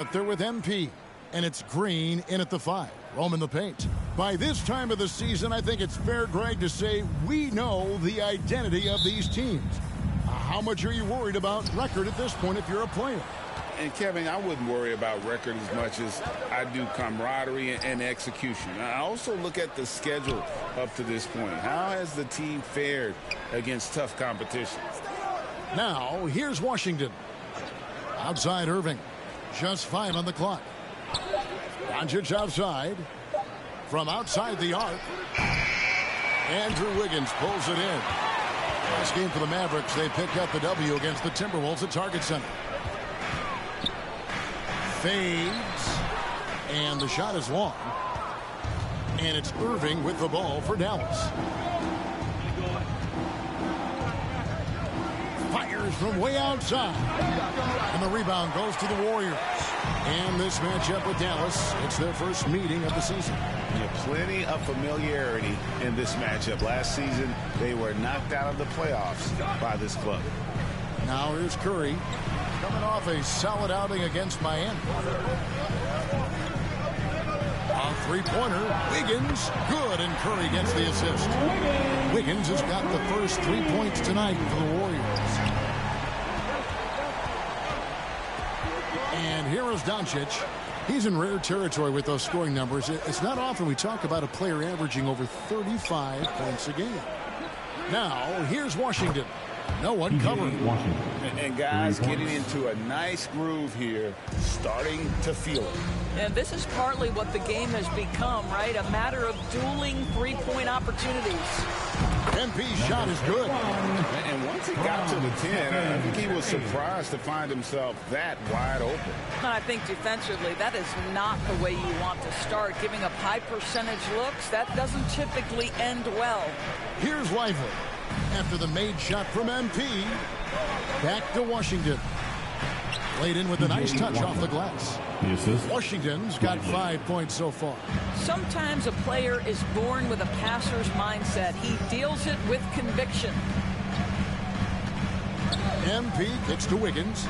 Up there with MP, and it's Green in at the 5. Rome in the paint. By this time of the season, I think it's fair, Greg, to say we know the identity of these teams. How much are you worried about record at this point if you're a player? And, Kevin, I wouldn't worry about record as much as I do camaraderie and execution. I also look at the schedule up to this point. How has the team fared against tough competition? Now, here's Washington. Outside Irving. Just 5 on the clock. Doncic outside. From outside the arc. Andrew Wiggins pulls it in. Last game for the Mavericks, they picked up the W against the Timberwolves at Target Center. Fades. And the shot is long. And it's Irving with the ball for Dallas. Fires from way outside. And the rebound goes to the Warriors. And this matchup with Dallas, it's their first meeting of the season. Yeah, plenty of familiarity in this matchup. Last season, they were knocked out of the playoffs by this club. Now here's Curry, coming off a solid outing against Miami. A three-pointer, Wiggins, good, and Curry gets the assist. Wiggins has got the first 3 points tonight for the Warriors. And here is Doncic. He's in rare territory with those scoring numbers. It's not often we talk about a player averaging over 35 points a game. Now, here's Washington. No one covering. And guys getting into a nice groove here, starting to feel it. And this is partly what the game has become, right? A matter of dueling three-point opportunities. MP's shot is good. And once he got to the 10, I think he was surprised to find himself that wide open. I think defensively, that is not the way you want to start. Giving up high percentage looks, that doesn't typically end well. Here's Lively. After the made shot from MP, back to Washington. Played in with a nice touch off the glass. Washington's got 5 points so far. Sometimes a player is born with a passer's mindset. He deals it with conviction. MP kicks to Wiggins.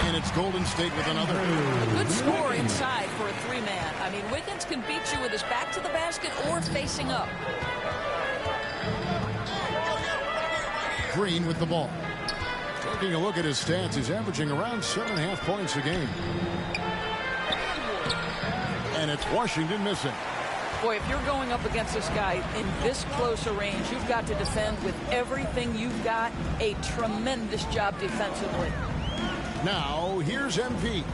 And it's Golden State with another. A good score inside for a three-man. I mean, Wiggins can beat you with his back to the basket or facing up. Green with the ball. Taking a look at his stats, he's averaging around 7.5 points a game. And it's Washington missing. Boy, if you're going up against this guy in this close a range, you've got to defend with everything you've got. A tremendous job defensively. Now, here's MP.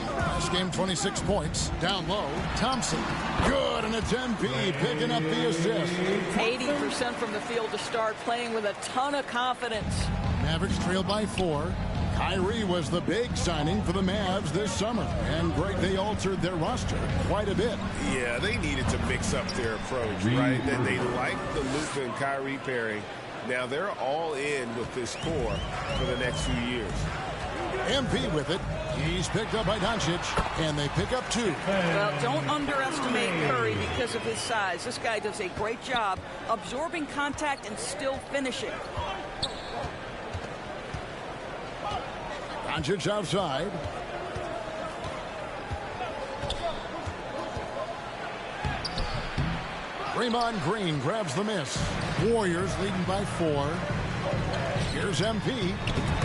Last game, 26 points. Down low, Thompson. Good, and it's MP picking up the assist. 80% from the field to start, playing with a ton of confidence. Mavericks trail by 4. Kyrie was the big signing for the Mavs this summer. And, Greg, they altered their roster quite a bit. Yeah, they needed to mix up their approach, right? They liked the Luka and Kyrie pairing. Now they're all in with this core for the next few years. MP with it. He's picked up by Doncic, and they pick up 2. Well, don't underestimate Curry because of his size. This guy does a great job absorbing contact and still finishing. Doncic outside. Draymond Green grabs the miss. Warriors leading by 4. Here's MP,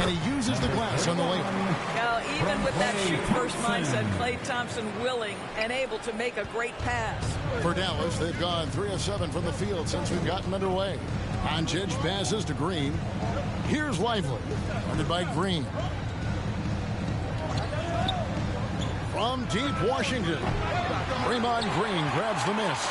and he uses the glass on the layup. Now, even with that shoot-first mindset, Klay Thompson willing and able to make a great pass. For Dallas, they've gone 3 of 7 from the field since we've gotten underway. Doncic passes to Green. Here's Lively, guarded by Green. From deep Washington, Draymond Green grabs the miss.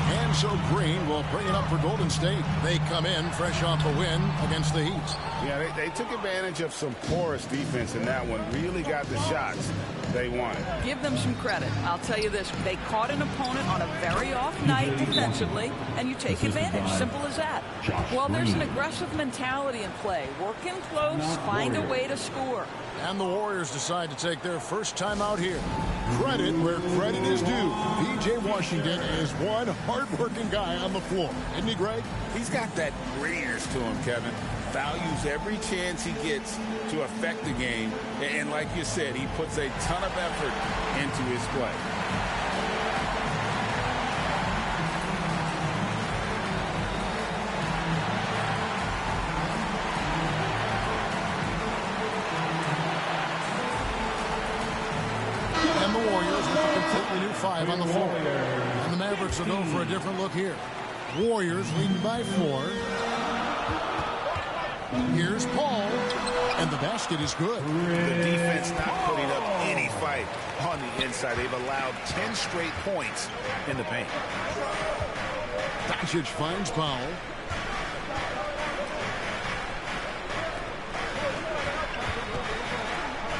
And so Green will bring it up for Golden State. They come in fresh off a win against the Heat. Yeah, they took advantage of some porous defense in that one. Really got the shots they wanted. Give them some credit. I'll tell you this. They caught an opponent on a very off night defensively, and you take advantage. Simple as that. Well, there's an aggressive mentality in play. Work in close, find a way to score. And the Warriors decide to take their first time out here. Credit where credit is due. P.J. Washington is one hard-working guy on the floor. Isn't he, Greg? He's got that grittiness to him, Kevin. Values every chance he gets to affect the game. And like you said, he puts a ton of effort into his play. And the Warriors with a completely new 5 on the floor. And the Mavericks will go for a different look here. Warriors leading by 4. Here's Paul. And the basket is good. The defense not putting up any fight on the inside. They've allowed 10 straight points in the paint. Doncic finds Powell.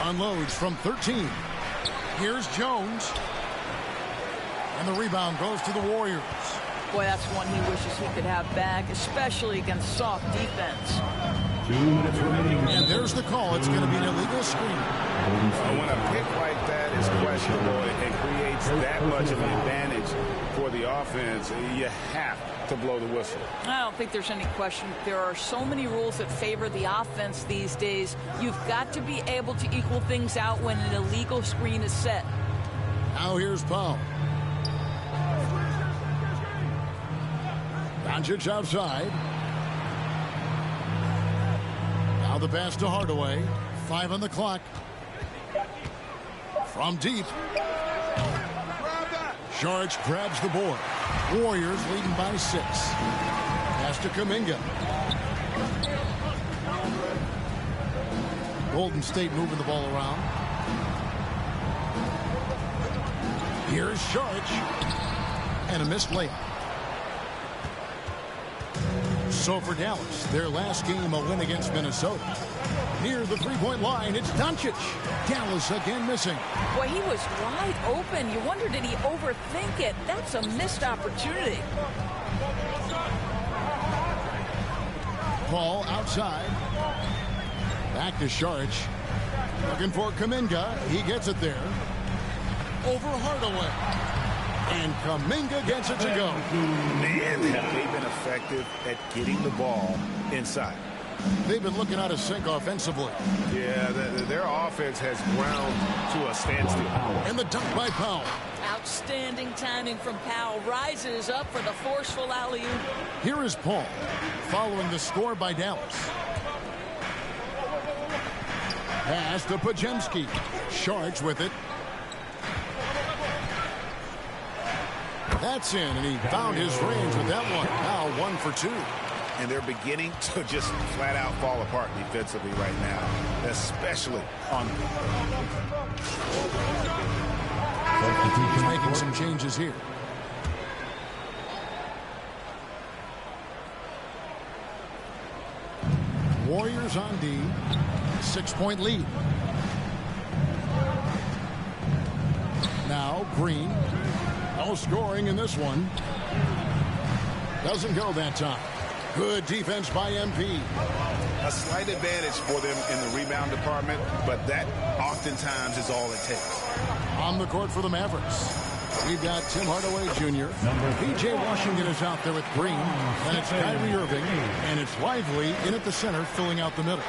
Unloads from 13. Here's Jones. And the rebound goes to the Warriors. Boy, that's one he wishes he could have back, especially against soft defense. And there's the call. It's going to be an illegal screen. When a pick like that is questionable and creates that much of an advantage for the offense, you have to blow the whistle. I don't think there's any question. There are so many rules that favor the offense these days. You've got to be able to equal things out when an illegal screen is set. Now here's Powell. Doncic outside. Now the pass to Hardaway. 5 on the clock. From deep. Saric grabs the board. Warriors leading by 6. Pass to Kuminga. Golden State moving the ball around. Here's Saric. And a missed layup. So for Dallas, their last game a win against Minnesota. Near the three-point line, it's Doncic. Dallas again missing. Boy, he was wide open. You wonder, did he overthink it? That's a missed opportunity. Paul outside. Back to Saric. Looking for Kuminga. He gets it there. Over Hardaway. And Kuminga gets it to go. Man, have they been effective at getting the ball inside. They've been looking out of sync offensively. Yeah, their offense has ground to a standstill. And the dunk by Powell. Outstanding timing from Powell. Rises up for the forceful alley-oop. Here is Paul, following the score by Dallas. Pass to Podziemski. Saric with it. That's in, and he found his range with that one. Now 1 for 2. And they're beginning to just flat out fall apart defensively right now, especially on. He's making some changes here. Warriors on D. 6-point lead. Now Green. No scoring in this one. Doesn't go that time. Good defense by MP. A slight advantage for them in the rebound department, but that oftentimes is all it takes. On the court for the Mavericks, we've got Tim Hardaway Jr. P.J. Washington is out there with Green. And it's Kyrie Irving. And it's Lively in at the center, filling out the middle.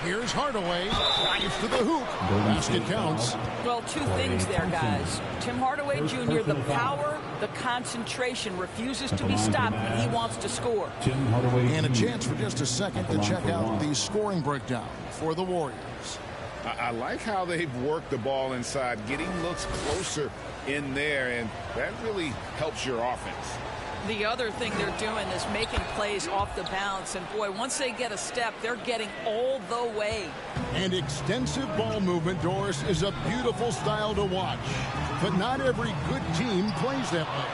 Here's Hardaway. Drives to the hoop. Basket counts. Well, 2 things there, guys. Tim Hardaway Jr., the power, the concentration, refuses to be stopped when he wants to score. And a chance for just a second to check out the scoring breakdown for the Warriors. I like how they've worked the ball inside, getting looks closer in there, and that really helps your offense. The other thing they're doing is making plays off the bounce. And, boy, once they get a step, they're getting all the way. And extensive ball movement, Doris, is a beautiful style to watch. But not every good team plays that way.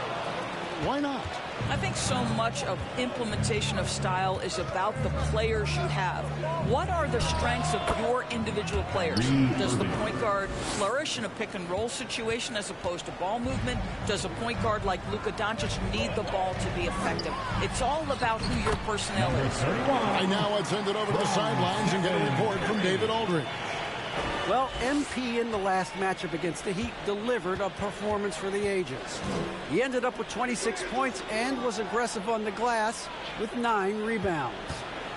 Why not? I think so much of implementation of style is about the players you have. What are the strengths of your individual players? Does the point guard flourish in a pick-and-roll situation as opposed to ball movement? Does a point guard like Luka Doncic need the ball to be effective? It's all about who your personnel is. Right now, let's send it over to the sidelines and get a report from David Aldridge. Well, MP in the last matchup against the Heat delivered a performance for the ages. He ended up with 26 points and was aggressive on the glass with 9 rebounds.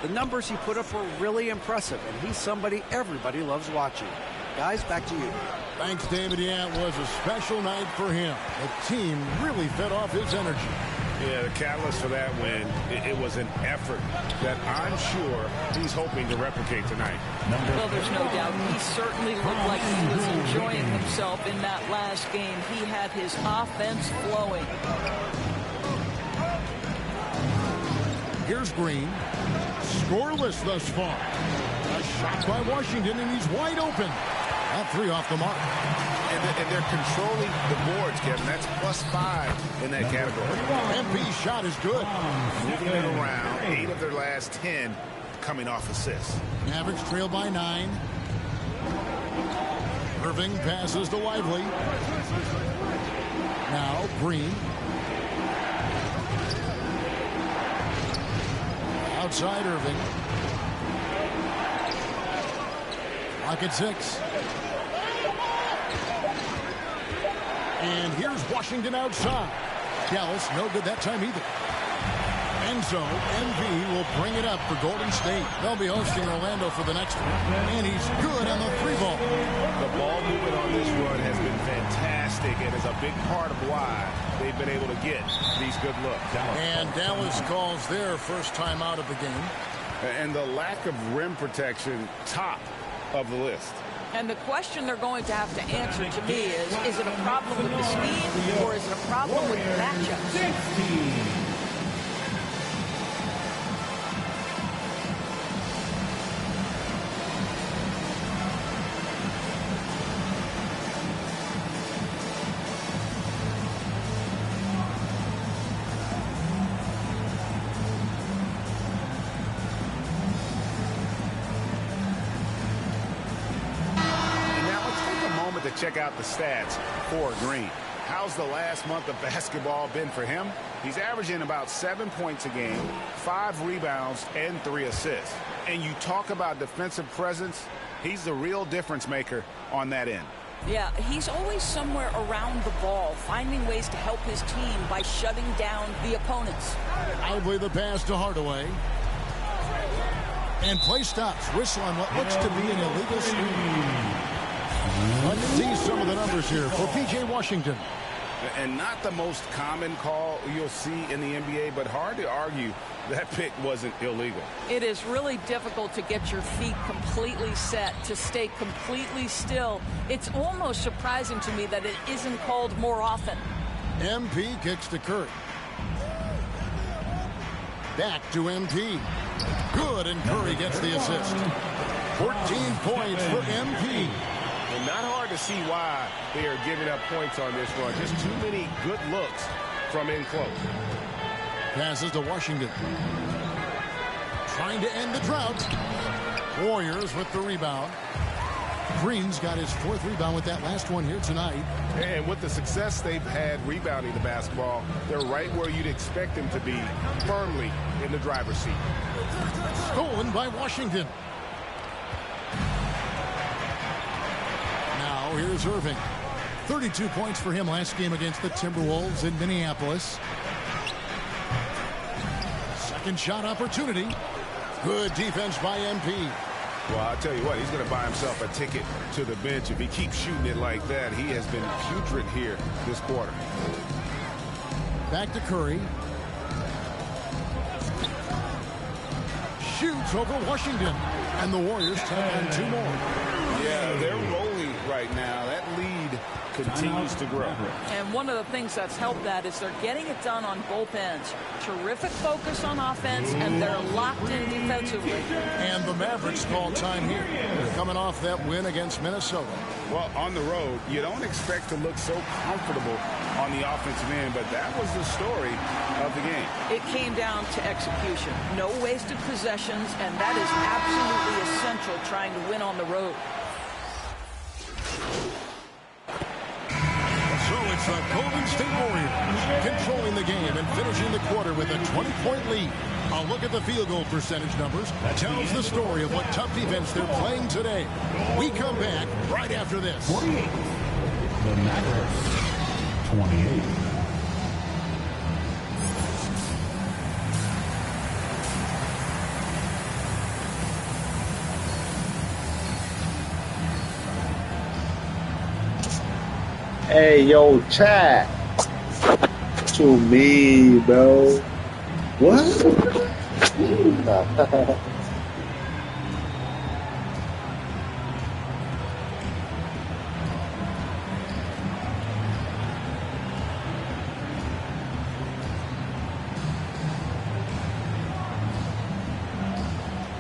The numbers he put up were really impressive, and he's somebody everybody loves watching. Guys, back to you. Thanks, David. Yeah, it was a special night for him. The team really fed off his energy. Yeah, the catalyst for that win, it was an effort that I'm sure he's hoping to replicate tonight. Well, there's no doubt. He certainly looked like he was enjoying himself in that last game. He had his offense flowing. Here's Green. Scoreless thus far. A shot by Washington, and he's wide open. That 3 off the mark. And they're controlling the boards, Kevin. That's +5 in that category. MP's shot is good. Moving it around. 8 of their last 10 coming off assists. Mavericks trail by 9. Irving passes to Lively. Now Green. Outside Irving. Clock at 6. And here's Washington outside. Dallas, no good that time either. And so, MV will bring it up for Golden State. They'll be hosting Orlando for the next one. And he's good on the 3-ball. The ball movement on this run has been fantastic and is a big part of why they've been able to get these good looks. And Dallas calls their first time out of the game. And the lack of rim protection, top of the list. And the question they're going to have to answer to me is it a problem with the speed or is it a problem with matchups? Check out the stats for Green. How's the last month of basketball been for him? He's averaging about 7 points a game, 5 rebounds, and 3 assists. And you talk about defensive presence, he's the real difference maker on that end. Yeah, he's always somewhere around the ball, finding ways to help his team by shutting down the opponents. Lively the pass to Hardaway. And play stops. Whistle on what looks to be an illegal screen. Let's see some of the numbers here for P.J. Washington. And not the most common call you'll see in the NBA, but hard to argue that pick wasn't illegal. It is really difficult to get your feet completely set, to stay completely still. It's almost surprising to me that it isn't called more often. MP kicks to Curry. Back to MP. Good, and Curry gets the assist. 14 points for MP. And not hard to see why they are giving up points on this run. Just too many good looks from in close. Passes to Washington. Trying to end the drought. Warriors with the rebound. Green's got his 4th rebound with that last one here tonight. And with the success they've had rebounding the basketball, they're right where you'd expect them to be, firmly in the driver's seat. Stolen by Washington. Now here's Irving. 32 points for him last game against the Timberwolves in Minneapolis. Second shot opportunity. Good defense by MP. Well, I'll tell you what, he's going to buy himself a ticket to the bench if he keeps shooting it like that. He has been putrid here this quarter. Back to Curry. Shoots over Washington. And the Warriors take on 2 more. Yeah, they're rolling right now. That lead continues to grow. And one of the things that's helped that is they're getting it done on both ends. Terrific focus on offense, and they're locked in defensively. And the Mavericks call time here. They're coming off that win against Minnesota. Well, on the road, you don't expect to look so comfortable on the offensive end, but that was the story of the game. It came down to execution. No wasted possessions, and that is absolutely essential trying to win on the road. So it's the Golden State Warriors controlling the game and finishing the quarter with a 20-point lead. A look at the field goal percentage numbers tells the story of what tough defense they're playing today. We come back right after this. 48. The Mavericks, 28. Hey, yo, chat. To me, bro. What?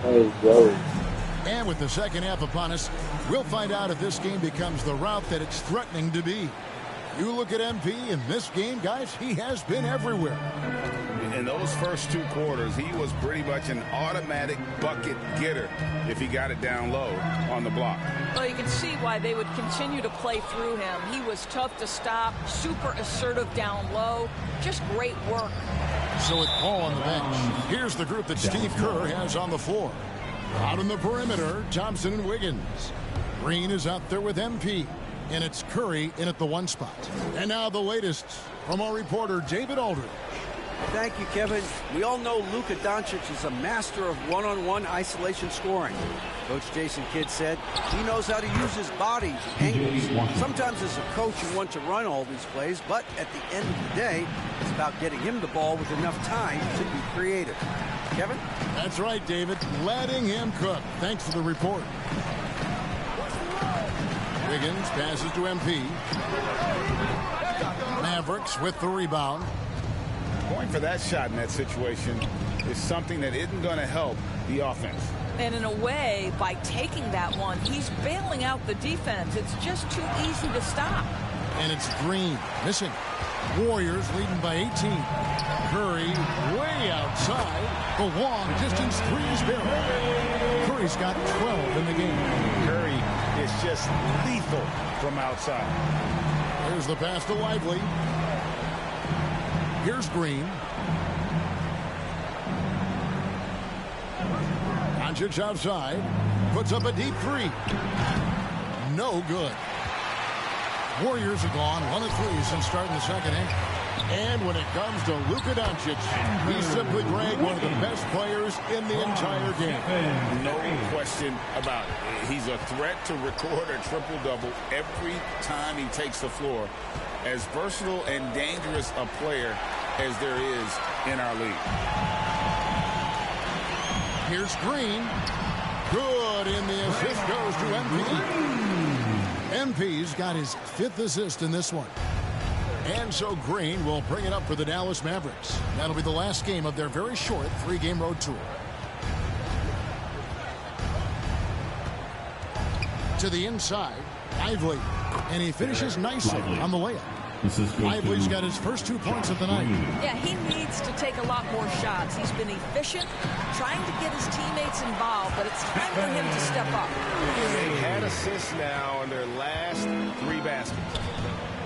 Hey, yo. And with the second half upon us, we'll find out if this game becomes the route that it's threatening to be. You look at MP in this game, guys, he has been everywhere. In those first two quarters, he was pretty much an automatic bucket getter if he got it down low on the block. Well, you can see why they would continue to play through him. He was tough to stop, super assertive down low. Just great work. So with Paul on the bench, here's the group that Steve Kerr has on the floor. Out on the perimeter, Thompson and Wiggins. Green is out there with MP. And it's Curry in at the one spot. And now the latest from our reporter, David Aldridge. Thank you, Kevin. We all know Luka Doncic is a master of one-on-one isolation scoring. Coach Jason Kidd said he knows how to use his body and angles. Sometimes as a coach you want to run all these plays, but at the end of the day, it's about getting him the ball with enough time to be creative. Kevin? That's right, David. Letting him cook. Thanks for the report. Wiggins passes to MP. Mavericks with the rebound. Going for that shot in that situation is something that isn't going to help the offense. And in a way, by taking that one, he's bailing out the defense. It's just too easy to stop. And it's Green missing. Warriors leading by 18. Curry way outside. The long distance three is barely. Curry's got 12 in the game. Curry is just lethal from outside. Here's the pass to Lively. Here's Green. Doncic outside. Puts up a deep three. No good. Warriors have gone 1 of 3 since starting the second half. And when it comes to Luka Doncic, he's simply, Greg, one of the best players in the entire game. No question about it. He's a threat to record a triple-double every time he takes the floor. As versatile and dangerous a player as there is in our league. Here's Green. Good, and the assist goes to MP. MP's got his 5th assist in this one. And so Green will bring it up for the Dallas Mavericks. That'll be the last game of their very short 3-game road tour. To the inside, Lively. And he finishes nicely on the layup. Lively's got his first 2 points of the night. Yeah, he needs to take a lot more shots. He's been efficient, trying to get his teammates involved, but it's time for him to step up. They had assists now on their last 3 baskets.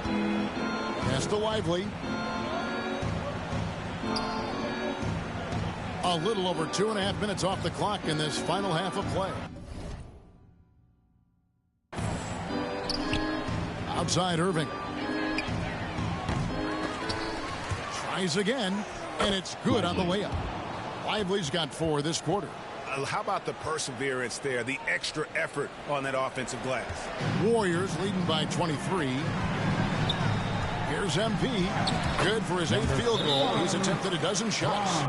Pass to Lively. A little over 2.5 minutes off the clock in this final half of play. Outside Irving. Tries again, and it's good on the layup. Lively's got 4 this quarter. How about the perseverance there, the extra effort on that offensive glass? Warriors leading by 23. Here's MP. Good for his 8th field goal. He's attempted a dozen shots.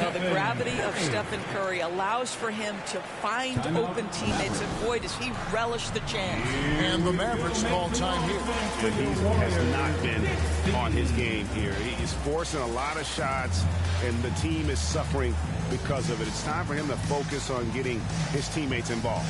know, the gravity of Stephen Curry allows for him to find open teammates. And boy, does he relish the chance. And the Mavericks call time here. But he has not been on his game here. He's forcing a lot of shots, and the team is suffering because of it. It's time for him to focus on getting his teammates involved.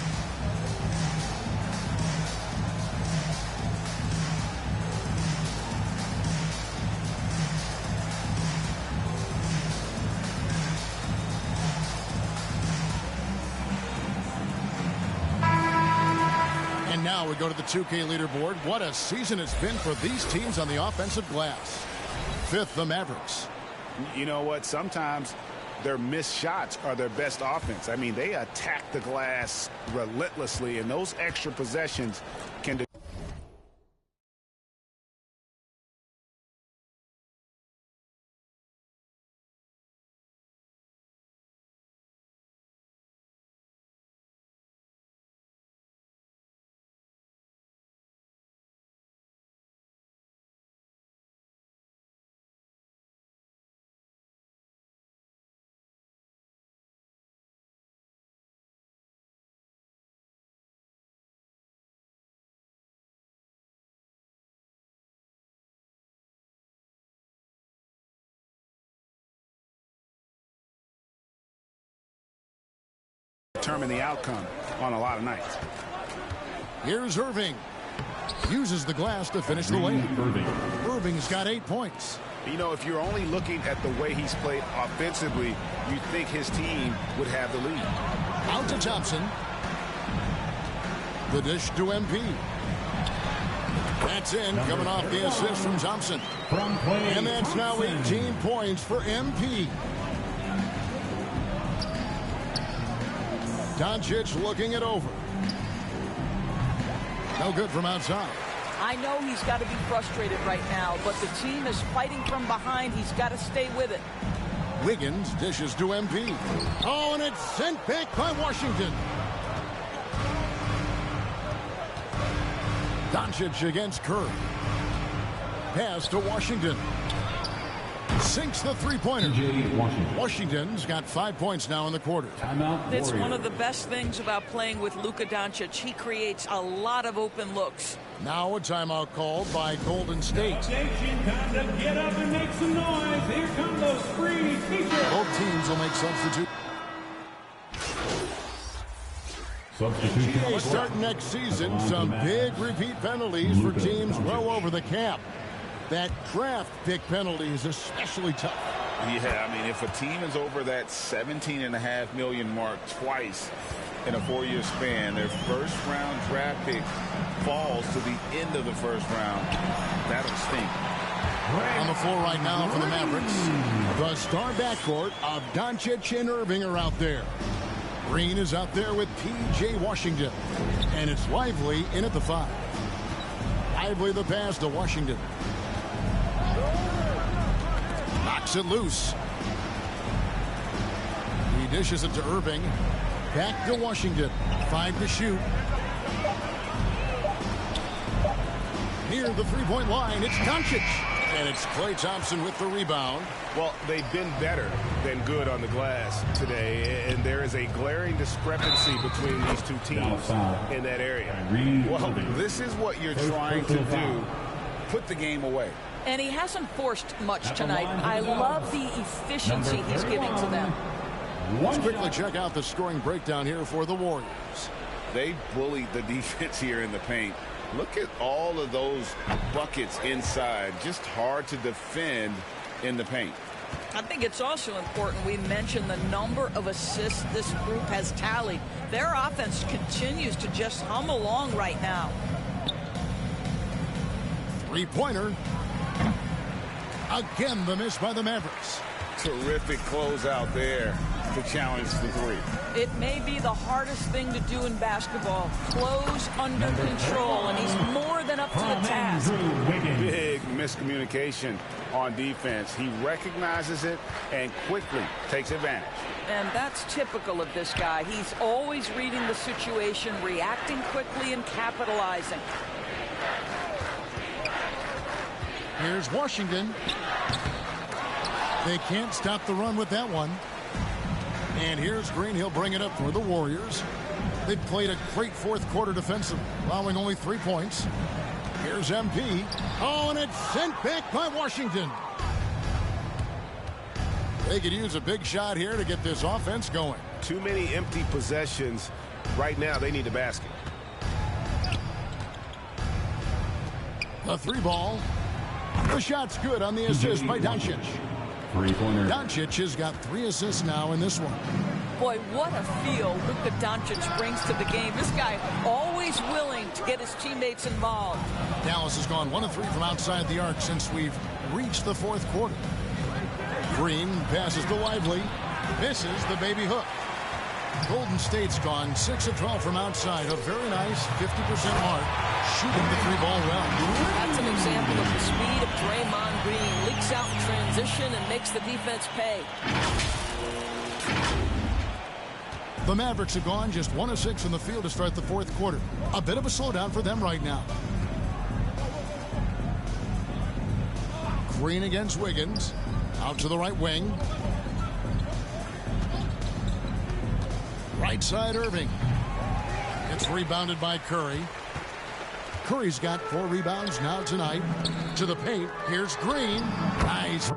And now we go to the 2K leaderboard. What a season it's been for these teams on the offensive glass. Fifth, the Mavericks. You know what? Sometimes their missed shots are their best offense. I mean, they attack the glass relentlessly, and those extra possessions can determine the outcome on a lot of nights. Here's Irving. Uses the glass to finish the layup. Irving's got 8 points. You know, if you're only looking at the way he's played offensively, you'd think his team would have the lead. Out to Thompson. The dish to MP. That's in, coming off the assist from Thompson. And that's now 18 points for MP. Doncic looking it over. No good from outside. I know he's got to be frustrated right now, but the team is fighting from behind. He's got to stay with it. Wiggins dishes to MP. Oh, and it's sent back by Washington. Doncic against Curry. Pass to Washington. Sinks the three-pointer. Washington's got 5 points now in the quarter. It's one of the best things about playing with Luka Doncic. He creates a lot of open looks. Now a timeout called by Golden State. Time to get up and make some noise. Here come those free features. Both teams will make substitute. Substitution. Start next season, some big repeat penalties for teams well over the cap. That draft pick penalty is especially tough. Yeah, I mean, if a team is over that $17.5 million mark twice in a 4-year span, their first-round draft pick falls to the end of the first round. That'll stink. On the floor right now for the Mavericks, the star backcourt of Doncic and Irving are out there. Green is out there with P.J. Washington, and it's Lively in at the 5. Lively the pass to Washington. Knocks it loose. He dishes it to Irving. Back to Washington. 5 to shoot. Near the three-point line, it's Doncic. And it's Klay Thompson with the rebound. Well, they've been better than good on the glass today, and there is a glaring discrepancy between these two teams in that area. Well, this is what you're trying to do. Put the game away. And he hasn't forced much tonight. I love the efficiency he's giving to them. Let's quickly check out the scoring breakdown here for the Warriors. They bullied the defense here in the paint. Look at all of those buckets inside. Just hard to defend in the paint. I think it's also important we mention the number of assists this group has tallied. Their offense continues to just hum along right now. Three-pointer. Again, the miss by the Mavericks. Terrific closeout there to challenge the three. It may be the hardest thing to do in basketball. Close under control, and he's more than up to the task. Big miscommunication on defense. He recognizes it and quickly takes advantage. And that's typical of this guy. He's always reading the situation, reacting quickly, and capitalizing. Here's Washington. They can't stop the run with that one. And here's Green. He'll bring it up for the Warriors. They've played a great fourth quarter defensively, allowing only 3 points. Here's MP. Oh, and it's sent back by Washington. They could use a big shot here to get this offense going. Too many empty possessions. Right now, they need a basket. The 3-ball. The shot's good on the assist by Doncic. Three-pointer. Doncic has got 3 assists now in this one. Boy, what a feel Luka Doncic brings to the game. This guy always willing to get his teammates involved. Dallas has gone 1 of 3 from outside the arc since we've reached the fourth quarter. Green passes to Lively. Misses the baby hook. Golden State's gone 6 of 12 from outside. A very nice 50% mark. Shooting the 3-ball well. That's an example of the speed of Draymond Green. Leaks out in transition and makes the defense pay. The Mavericks have gone just 1 of 6 from the field to start the fourth quarter. A bit of a slowdown for them right now. Green against Wiggins. Out to the right wing. Right side, Irving. It's rebounded by Curry. Curry's got 4 rebounds now tonight. To the paint. Here's Green. Nice.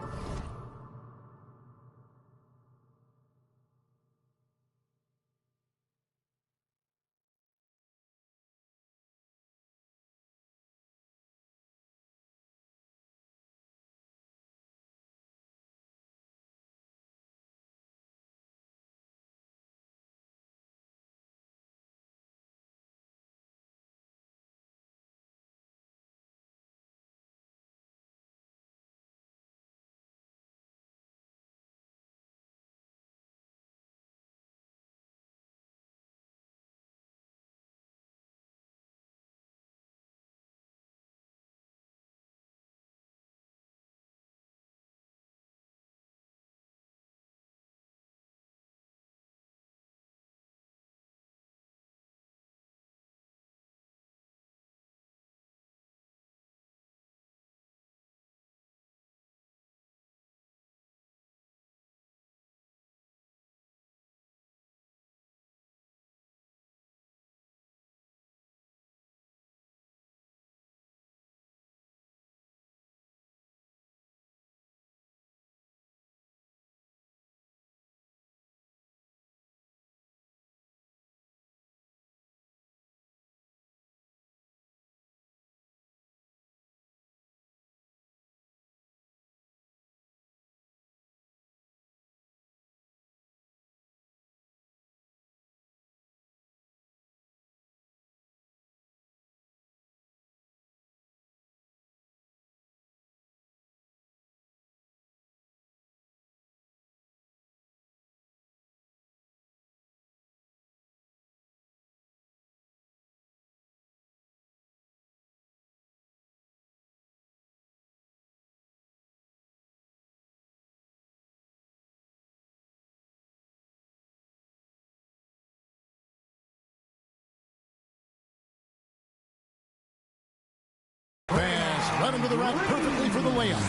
Right into the rack perfectly for the layup.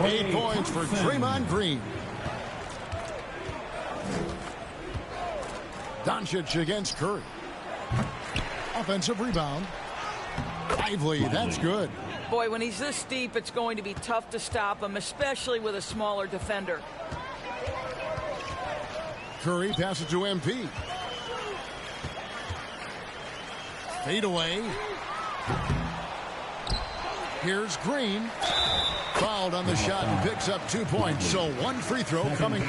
8 points for Draymond Green. Doncic against Curry. Offensive rebound. Lively, that's good. Boy, when he's this deep, it's going to be tough to stop him, especially with a smaller defender. Curry passes to MP. Fade away. Here's Green. Fouled on the shot and picks up 2 points. So 1 free throw coming.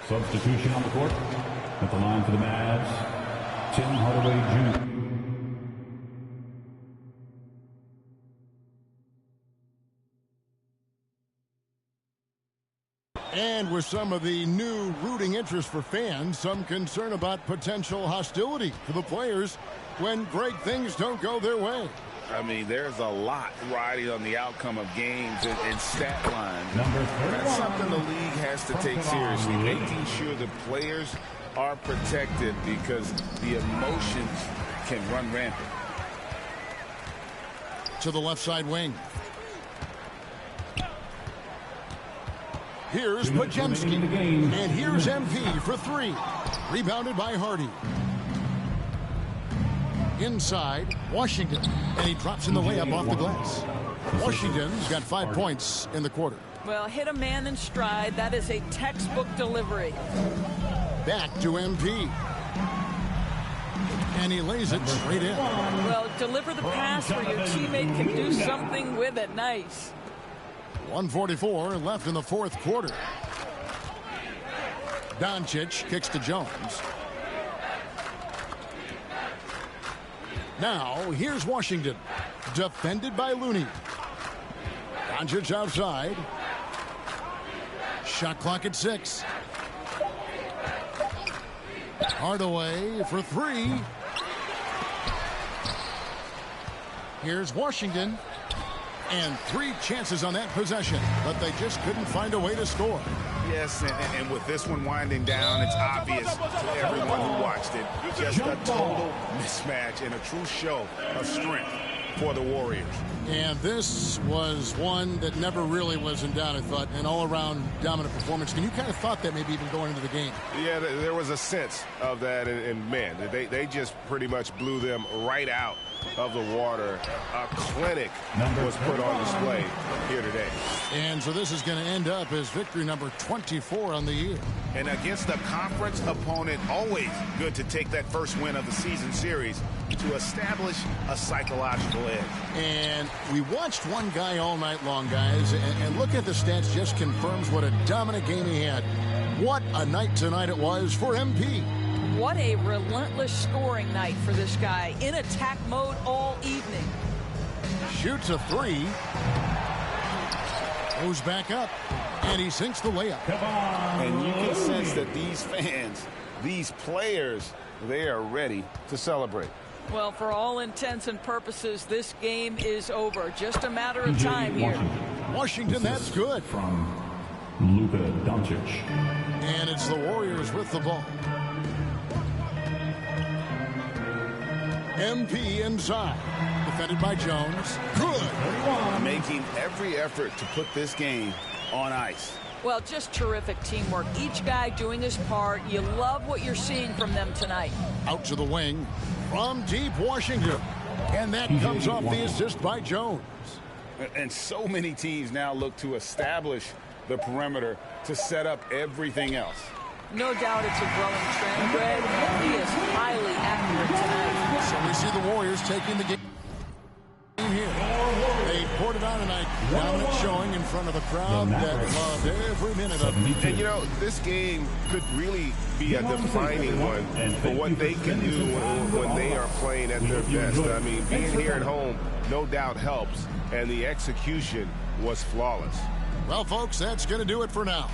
Substitution on the court. At the line for the Mavs, Tim Hardaway Jr. And with some of the new rooting interest for fans, some concern about potential hostility for the players when great things don't go their way. I mean, there's a lot riding on the outcome of games and stat lines. That's something the league has to take seriously, making sure the players are protected because the emotions can run rampant. To the left side wing. Here's Pajemski. And here's MP for 3. Rebounded by Hardy. Inside, Washington. And he drops in the layup off the glass. Washington's got 5 points in the quarter. Well, hit a man in stride. That is a textbook delivery. Back to MP. And he lays it straight in. Well, deliver the pass where your teammate can do something with it. Nice. 1:44 left in the fourth quarter. Doncic kicks to Jones. Now, here's Washington. Defended by Looney. Doncic outside. Shot clock at 6. Hardaway for 3. Here's Washington. And 3 chances on that possession, but they just couldn't find a way to score. Yes, and with this one winding down, it's obvious to everyone who watched it. Just a total mismatch and a true show of strength for the Warriors. And this was one that never really was in doubt, I thought. An all-around dominant performance. And you kind of thought that maybe even going into the game. Yeah, there was a sense of that, and man, they just pretty much blew them right out of the water. A clinic was put on display here today. And so this is going to end up as victory number 24 on the year. And against a conference opponent, always good to take that first win of the season series to establish a psychological edge. And we watched one guy all night long, guys, and look at the stats, just confirms what a dominant game he had. What a night tonight it was for MP. What a relentless scoring night for this guy. In attack mode all evening. Shoots a 3. Goes back up. And he sinks the layup. And you can sense that these fans, these players, they are ready to celebrate. Well, for all intents and purposes, this game is over. Just a matter of time here. Washington, that's good. From Luka Doncic. And it's the Warriors with the ball. MP inside. Defended by Jones. Good. Making every effort to put this game on ice. Well, just terrific teamwork. Each guy doing his part. You love what you're seeing from them tonight. Out to the wing from deep Washington. And that comes off the assist by Jones. And so many teams now look to establish the perimeter to set up everything else. No doubt it's a growing trend, Greg. He is highly accurate tonight. So we see the Warriors taking the game here. They poured it on tonight. Dominant showing in front of a crowd that loved every minute of it. And, you know, this game could really be a defining one for what they can do when they are playing at their best. I mean, being here at home no doubt helps, and the execution was flawless. Well, folks, that's going to do it for now.